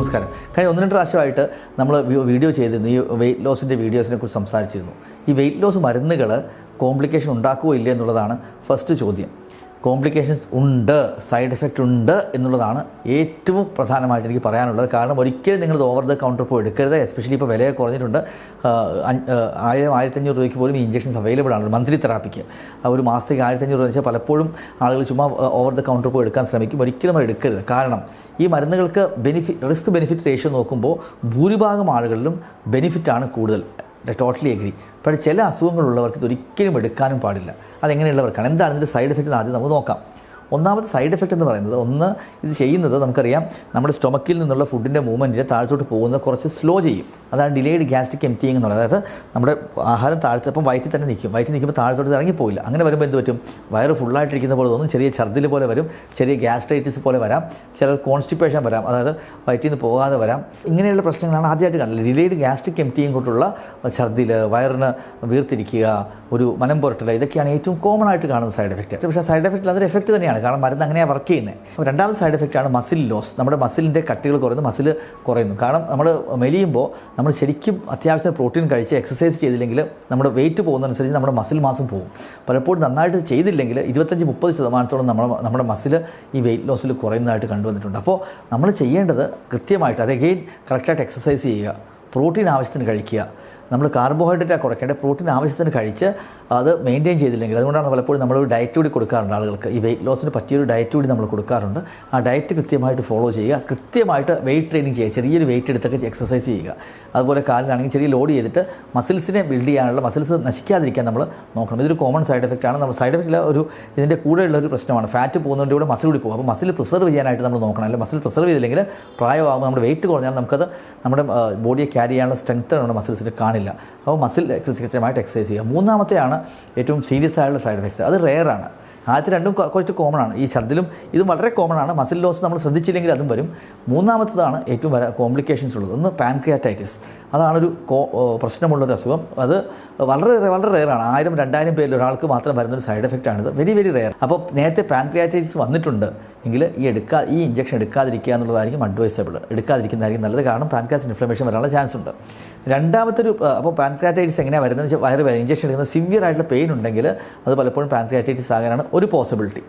നമസ്കാരം. കഴിഞ്ഞ 1-2 പ്രാവശ്യമായിട്ട് നമ്മൾ വീഡിയോ ചെയ്തിരുന്നു. ഈ വെയിറ്റ് ലോസിൻ്റെ വീഡിയോസിനെ കുറിച്ച് സംസാരിച്ചിരുന്നു. ഈ വെയിറ്റ് ലോസ് മരുന്നുകൾ കോംപ്ലിക്കേഷൻ ഉണ്ടാക്കുമോ ഇല്ല എന്നുള്ളതാണ് ഫസ്റ്റ് ചോദ്യം. കോംപ്ലിക്കേഷൻസ് ഉണ്ട്, സൈഡ് എഫക്റ്റ് ഉണ്ട് എന്നുള്ളതാണ് ഏറ്റവും പ്രധാനമായിട്ട് എനിക്ക് പറയാനുള്ളത്. കാരണം ഒരിക്കലും നിങ്ങൾ ഓവർ ദ കൗണ്ടർ പോയി എടുക്കരുത്. എസ്പെഷ്യലി ഇപ്പോൾ വില കുറഞ്ഞിട്ടുണ്ട്. 1000-1500 രൂപയ്ക്ക് പോലും ഈ ഇഞ്ചക്ഷൻസ് അവൈലബിൾ ആണ് മന്ത്ലി തെറാപ്പിക്ക്. ഒരു മാസത്തേക്ക് 1500 രൂപ വെച്ചാൽ പലപ്പോഴും ആളുകൾ ചുമ്മാ ഓവർ ദ കൗണ്ടർ പോയി എടുക്കാൻ ശ്രമിക്കും. ഒരിക്കലും അത് എടുക്കരുത്. കാരണം ഈ മരുന്നുകൾക്ക് റിസ്ക് ബെനിഫിറ്റ് റേഷ്യോ നോക്കുമ്പോൾ ഭൂരിഭാഗം ആളുകളിലും ബെനിഫിറ്റാണ് കൂടുതൽ. Totally agree. പക്ഷേ ചില അസുഖങ്ങളുള്ളവർക്ക് ഇതൊരിക്കലും എടുക്കാനും പാടില്ല. അതെങ്ങനെയുള്ളവർക്കാണ്, എന്താണ് ഇതിൻ്റെ സൈഡ് എഫക്റ്റ് എന്ന് ആദ്യം നമുക്ക് നോക്കാം. ഒന്നാമത്തെ സൈഡ് എഫക്റ്റ് എന്ന് പറയുന്നത്, ഇത് ചെയ്യുന്നത് നമുക്കറിയാം, നമ്മുടെ സ്റ്റൊമക്കിൽ നിന്നുള്ള ഫുഡിൻ്റെ മൂവ്മെൻറ്റിനെ താഴത്തോട്ട് പോകുന്നത് കുറച്ച് സ്ലോ ചെയ്യും. അതാണ് ഡിലേഡ് ഗ്യാസ്ട്രിക് എംപ്റ്റിയിങ് എന്നുള്ളത്. അതായത് നമ്മുടെ ആഹാരം താഴ്ത്തപ്പം വയറ്റിൽ തന്നെ നിൽക്കും. വയറ്റിൽ നിൽക്കുമ്പോൾ താഴത്തോട്ട് ഇറങ്ങിപ്പോയില്ല. അങ്ങനെ വരുമ്പോൾ എന്ത് പറ്റും? വയറ് ഫുള്ളായിട്ടിരിക്കുന്ന പോലെ തോന്നും. ചെറിയ ഛർദിൽ പോലെ വരും, ചെറിയ ഗ്യാസ്ട്രൈറ്റിസ് പോലെ വരാം, ചില കോൺസ്റ്റിപ്പേഷൻ വരാം, അതായത് വയറ്റിൽ നിന്ന് പോകാതെ വരാം. ഇങ്ങനെയുള്ള പ്രശ്നങ്ങളാണ് ആദ്യമായിട്ട് കാണുന്നത്. ഡിലേഡ് ഗ്യാസ്ട്രിക് എംപ്റ്റിയിങ് കൊണ്ടുള്ള ഛർദിൽ, വയറിന് വീർത്തിരിക്കുക, ഒരു മനം പുരട്ടൽ, ഇതൊക്കെയാണ് ഏറ്റവും കോമൺ ആയിട്ട് കാണുന്ന സൈഡ് എഫക്റ്റ്. പക്ഷേ സൈഡ് എഫക്റ്റിൽ അതൊരു എഫക്റ്റ് തന്നെയാണ്. കാരണം മരുന്ന് അങ്ങനെയാണ് വർക്ക് ചെയ്യുന്നത്. രണ്ടാമത്തെ സൈഡ് എഫക്റ്റാണ് മസിൽ ലോസ്. നമ്മുടെ മസിലിൻ്റെ കട്ടികൾ കുറയുന്നു, മസിൽ കുറയുന്നു. കാരണം നമ്മൾ മെലിയുമ്പോൾ നമ്മൾ ശരിക്കും അത്യാവശ്യം പ്രോട്ടീൻ കഴിച്ച് എക്സസൈസ് ചെയ്തില്ലെങ്കിൽ നമ്മുടെ വെയിറ്റ് പോകുന്നതനുസരിച്ച് നമ്മുടെ മസിൽ മാസം പോകും. പലപ്പോഴും നന്നായിട്ട് ചെയ്തില്ലെങ്കിൽ 25-30% നമ്മുടെ മസിൽ ഈ വെയിറ്റ് ലോസിൽ കുറയുന്നതായിട്ട് കണ്ടുവന്നിട്ടുണ്ട്. അപ്പോൾ നമ്മൾ ചെയ്യേണ്ടത് കൃത്യമായിട്ട് അത് അഗെയിൻ കറക്റ്റായിട്ട് എക്സസൈസ് ചെയ്യുക, പ്രോട്ടീൻ ആവശ്യത്തിന് കഴിക്കുക. നമ്മൾ കാർബോഹൈഡ്രേറ്റാണ് കുറയ്ക്കേണ്ടത്, പ്രോട്ടീൻ ആവശ്യത്തിന് കഴിച്ച് അത് മെയിൻറ്റെയിൻ ചെയ്തില്ലെങ്കിൽ, അതുകൊണ്ടാണ് പലപ്പോഴും നമ്മളൊരു ഡയറ്റ് കൂടി കൊടുക്കാറുണ്ട് ആളുകൾക്ക്. ഈ വെയിറ്റ് ലോസിന് പറ്റിയൊരു ഡയറ്റ് കൂടി നമ്മൾ കൊടുക്കാറുണ്ട്. ആ ഡയറ്റ് കൃത്യമായിട്ട് ഫോളോ ചെയ്യുക, കൃത്യമായിട്ട് വെയിറ്റ് ട്രെയിനിങ് ചെയ്യുക, ചെറിയൊരു വെയിറ്റ് എടുത്തൊക്കെ എക്സസൈസ് ചെയ്യുക. അതുപോലെ കാലിലാണെങ്കിൽ ചെറിയ ലോഡ് ചെയ്തിട്ട് മസിൽസിനെ ബിൽഡ് ചെയ്യാനുള്ള, മസിൽസ് നശിക്കാതിരിക്കാൻ നമ്മൾ നോക്കണം. ഇതൊരു കോമൺ സൈഡ് എഫക്റ്റാണ്. നമ്മൾ സൈഡ് എഫക്റ്റിൽ ഇതിൻ്റെ കൂടെയുള്ള ഒരു പ്രശ്നമാണ് ഫാറ്റ് പോകുന്നതിൻ്റെ കൂടെ മസിൽ കൂടി പോകും. അപ്പോൾ മസിൽ പ്രിസർവ് ചെയ്യാനായിട്ട് നമ്മൾ നോക്കണം. അല്ലെങ്കിൽ മസിൽ പ്രിസർവ് ചെയ്തില്ലെങ്കിൽ പ്രായമാകുമ്പോൾ നമ്മുടെ വെയിറ്റ് കുറഞ്ഞാൽ നമുക്കത് നമ്മുടെ ബോഡിയെ ക്യാരി ചെയ്യാനുള്ള സ്ട്രെങ്ത്ത് നമ്മുടെ മസിൽസിന് കാണില്ല. അപ്പോൾ മസിൽ കൃത്യമായിട്ട് എക്സസൈസ് ചെയ്യുക. മൂന്നാമത്തെയാണ് ഏറ്റവും സീരിയസ് ആയിട്ടുള്ള സൈഡ് എഫക്ട്സ്. അത് റെയറാണ്. ആദ്യത്തെ രണ്ടും കുറച്ച് കോമൺ ആണ്. ഈ ഛർദിലും ഇതും വളരെ കോമൺ ആണ്. മസിൽ ലോസ് നമ്മൾ ശ്രദ്ധിച്ചില്ലെങ്കിൽ അതും വരും. മൂന്നാമത്തതാണ് ഏറ്റവും കോംപ്ലിക്കേഷൻസ് ഉള്ളത്. ഒന്ന് പാൻക്രിയാറ്റൈറ്റിസ്. അതാണൊരു പ്രശ്നമുള്ളൊരു അസുഖം. അത് വളരെ വളരെ റെയറാണ്. 1000-2000 പേരിൽ ഒരാൾക്ക് മാത്രം വരുന്നൊരു സൈഡ് എഫക്റ്റാണിത്. Very very rare. അപ്പോൾ നേരത്തെ പാൻക്രിയാറ്റൈറ്റിസ് വന്നിട്ടുണ്ട് എങ്കിൽ ഈ ഇഞ്ചക്ഷൻ എടുക്കാതിരിക്കുക എന്നുള്ളതായിരിക്കും അഡ്വൈസബിൾ. എടുക്കാതിരിക്കുന്നതായിരിക്കും നല്ലത്. കാരണം പാൻക്രിയാസ് ഇൻഫ്ലമേഷൻ വരാനുള്ള ചാൻസ് ഉണ്ട്. അപ്പോൾ പാൻക്രിയാറ്റൈറ്റിസ് എങ്ങനെയാണ് വരുന്നത് വെച്ചാൽ, വയറ് ഇഞ്ചക്ഷൻ എടുക്കുന്ന സിവിയർ ആയിട്ടുള്ള പെയിൻ ഉണ്ടെങ്കിൽ അത് പലപ്പോഴും പാൻക്രിയാറ്റൈറ്റിസ് ആകാനാണ് ഒരു പോസിബിലിറ്റി.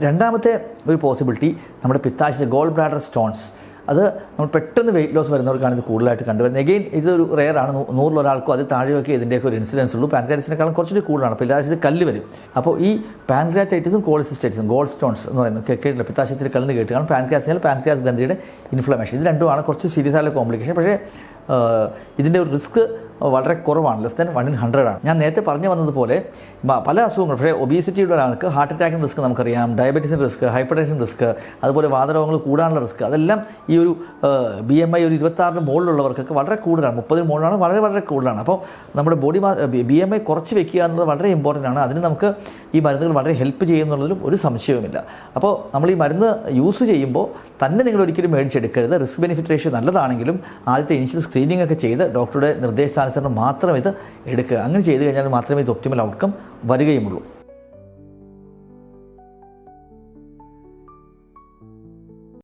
രണ്ടാമത്തെ ഒരു പോസിബിലിറ്റി നമ്മുടെ പിത്താശയത്തിൽ ഗോൾ ബ്ലാഡർ സ്റ്റോൺസ്. അത് നമ്മൾ പെട്ടെന്ന് വെയിറ്റ് ലോസ് വരുന്നവർക്കാണ് ഇത് കൂടുതലായിട്ട് കണ്ടുവരുന്നത്. എഗെയിൻ ഇതൊരു റെയറാണ്. 100 ഒരാൾക്കോ അത് താഴെയൊക്കെ ഇതിൻ്റെയൊക്കെ ഒരു ഇൻസിഡൻസ് ഉള്ളൂ. പാൻക്രിയാറ്റൈറ്റിസിനേക്കാളും കുറച്ചുകൂടി കൂടുതലാണ്. പിത്താശയത്തിൽ കല്ല് വരും. അപ്പോൾ ഈ പാൻക്രിയാറ്റൈറ്റിസും കോളിസിസ്റ്റൈറ്റിസും, ഗോൾ സ്റ്റോൺസ് എന്ന് പറയുന്നത് കേട്ടില്ല, പിത്താശയത്തിൽ കല്ലെന്ന് കേട്ട് കാണും. പാൻക്രിയാസ് ഗ്രന്ഥിയുടെ ഇൻഫ്ലമേഷൻ, ഇത് രണ്ടുമാണ് കുറച്ച് സീരിയസ് ആയിട്ടുള്ള കോംപ്ലിക്കേഷൻ. പക്ഷേ ഇതിൻ്റെ ഒരു റിസ്ക് വളരെ കുറവാണ്. ലെസ് ദാൻ 1 in 100 ആണ്. ഞാൻ നേരത്തെ പറഞ്ഞു വന്നതുപോലെ പല അസുഖങ്ങളും, പക്ഷേ ഒബീസിറ്റിയുടെ ഒരാൾക്ക് ഹാർട്ട് അറ്റാക്കിൻ്റെ റിസ്ക് നമുക്കറിയാം, ഡയബറ്റീസിൻ്റെ റിസ്ക്, ഹൈപ്പർ ടെൻഷൻ റിസ്ക്, അതുപോലെ വാതരോഗങ്ങൾ കൂടാനുള്ള റിസ്ക്, അതെല്ലാം ഈ ഒരു BMI ഒരു 26 മുകളിലുള്ളവർക്കൊക്കെ വളരെ കൂടുതലാണ്. 30 മുകളിലാണ്, വളരെ വളരെ കൂടുതലാണ്. അപ്പോൾ നമ്മുടെ BMI കുറച്ച് വെക്കുക എന്നുള്ളത് വളരെ ഇമ്പോർട്ടൻ്റ് ആണ്. അതിന് നമുക്ക് ഈ മരുന്നുകൾ വളരെ ഹെൽപ്പ് ചെയ്യുമെന്നുള്ളതിലും ഒരു സംശയവുമില്ല. അപ്പോൾ നമ്മൾ ഈ മരുന്ന് യൂസ് ചെയ്യുമ്പോൾ തന്നെ നിങ്ങൾ ഒരിക്കലും മേടിച്ചെടുക്കരുത്. റിസ്ക് ബെനിഫിറ്റ് റേഷ്യോ നല്ലതാണെങ്കിലും ആദ്യത്തെ ഇനിഷ്യൽ സ്ക്രീനിങ് ഒക്കെ ചെയ്ത് ഡോക്ടറുടെ നിർദ്ദേശാനുസരണം മാത്രം ഇത് എടുക്കുക. അങ്ങനെ ചെയ്തു കഴിഞ്ഞാൽ മാത്രമേ ഇത് ഒപ്റ്റിമൽ ഔട്ട്കം വരികയുമുള്ളൂ.